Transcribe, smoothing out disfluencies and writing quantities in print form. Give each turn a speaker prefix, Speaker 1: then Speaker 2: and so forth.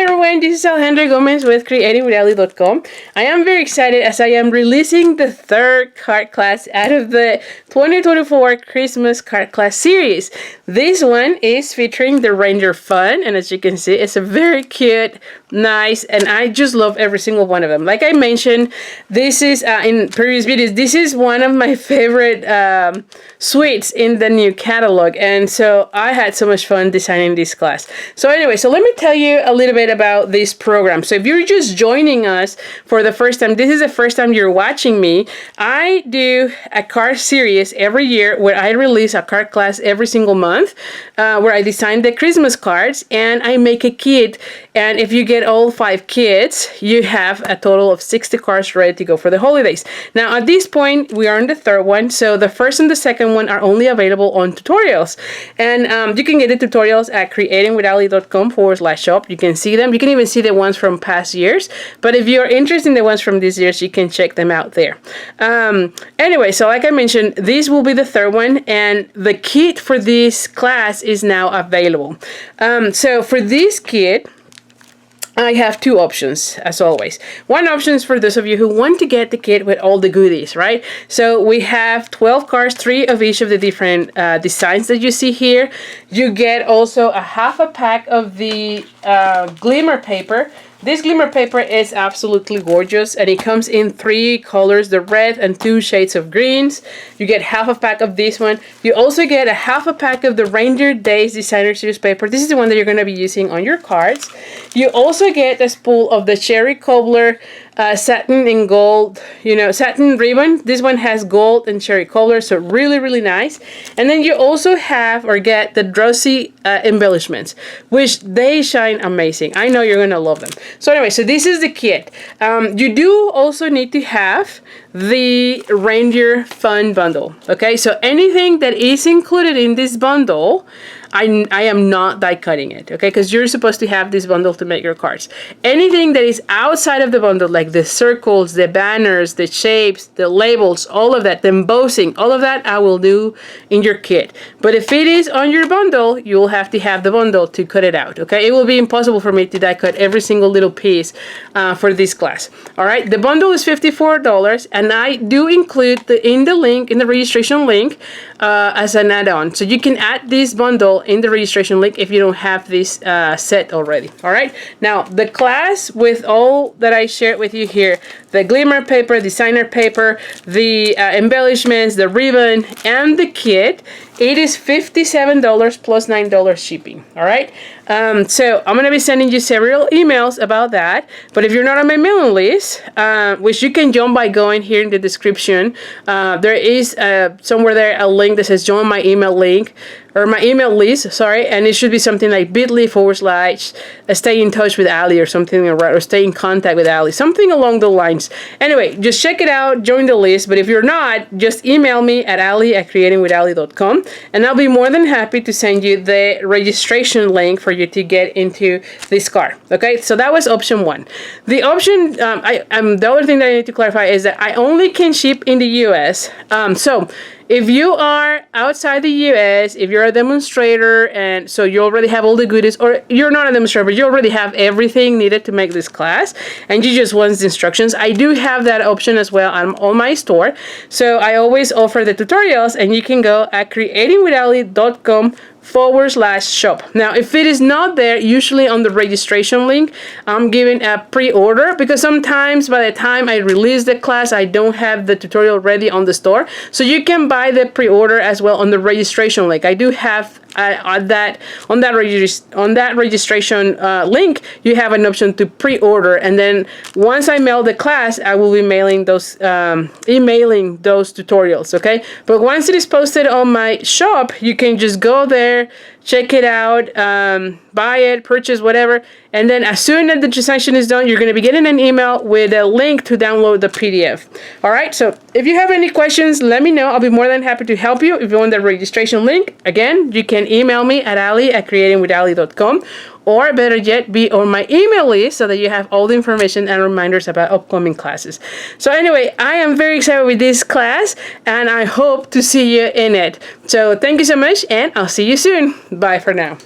Speaker 1: everyone, this is Alejandra Gomez with creatingwithali.com. I am very excited as I am releasing the third card class out of the 2024 Christmas card class series. This one is featuring the Reindeer fun, and as you can see, it's a very cute, nice, and I just love every single one of them. Like I mentioned, this is in previous videos, this is one of my favorite suites in the new catalog, and so I had so much fun designing this class. So anyway, so let me tell you a little bit about this program. So if you're just joining us for the first time, this is the first time you're watching me, I do a card series every year where I release a card class every single month, where I design the Christmas cards and I make a kit. And if you get all 5 kits, you have a total of 60 cards ready to go for the holidays. Now at this point, we are on the third one. So the first and the second one are only available on tutorials. And you can get the tutorials at creatingwithali.com/shop. You can see them. You can even see the ones from past years. But if you're interested in the ones from these years, you can check them out there. Anyway, so like I mentioned, this will be the third one. And the kit for this class is now available. So for this kit, I have 2 options, as always. One option is for those of you who want to get the kit with all the goodies, right? So we have 12 cards, 3 of each of the different designs that you see here. You get also a half a pack of the glimmer paper. This glimmer paper is absolutely gorgeous, and it comes in 3 colors, the red and 2 shades of greens. You get half a pack of this one. You also get a half a pack of the Reindeer Days Designer Series paper. This is the one that you're going to be using on your cards. You also get a spool of the Cherry Cobbler satin in gold, satin ribbon. This one has gold and cherry cobbler, so really, really nice. And then you also have or get the Drowsy embellishments, which they shine amazing. I know you're going to love them. So anyway, so this is the kit. You do also need to have the Reindeer Fun bundle. Okay, so anything that is included in this bundle, I am not die cutting it, okay? Because you're supposed to have this bundle to make your cards. Anything that is outside of the bundle, like the circles, the banners, the shapes, the labels, all of that, the embossing, all of that I will do in your kit. But if it is on your bundle, you will have to have the bundle to cut it out, okay? It will be impossible for me to die cut every single little piece for this class. All right, the bundle is $54, and I do include in the registration link as an add-on. So you can add this bundle in the registration link if you don't have this set already. All right, now the class with all that I shared with you here, the glimmer paper, designer paper, the embellishments, the ribbon, and the kit, it is $57 plus $9 shipping. All right, so I'm gonna be sending you several emails about that. But if you're not on my mailing list, which you can join by going here in the description, there is somewhere there a link that says join my email link, or my email list, sorry, and it should be something like bit.ly/stay in touch with Ali or something, or stay in contact with Ali, something along the lines. Anyway, just check it out, join the list. But if you're not, just email me at ali@creatingwithali.com, and I'll be more than happy to send you the registration link for you to get into this card. Okay, so that was option 1. The option, the other thing that I need to clarify is that I only can ship in the US. So if you are outside the US, if you're a demonstrator, and so you already have all the goodies, or you're not a demonstrator, but you already have everything needed to make this class, and you just want the instructions, I do have that option as well on my store. So I always offer the tutorials, and you can go at creatingwithali.com/shop. Now, if it is not there, usually on the registration link, I'm giving a pre-order, because sometimes by the time I release the class, I don't have the tutorial ready on the store. So you can buy the pre-order as well on the registration link. I do have on that registration link, you have an option to pre-order, and then once I mail the class, I will be emailing those tutorials. Okay, but once it is posted on my shop, you can just go there, check it out, buy it, purchase, whatever, and then as soon as the transaction is done, you're going to be getting an email with a link to download the PDF. All right, so if you have any questions, let me know. I'll be more than happy to help you. If you want the registration link, again, you can email me at ali@creatingwithali.com, or better yet, be on my email list so that you have all the information and reminders about upcoming classes. So anyway, I am very excited with this class, and I hope to see you in it. So thank you so much, and I'll see you soon. Bye for now.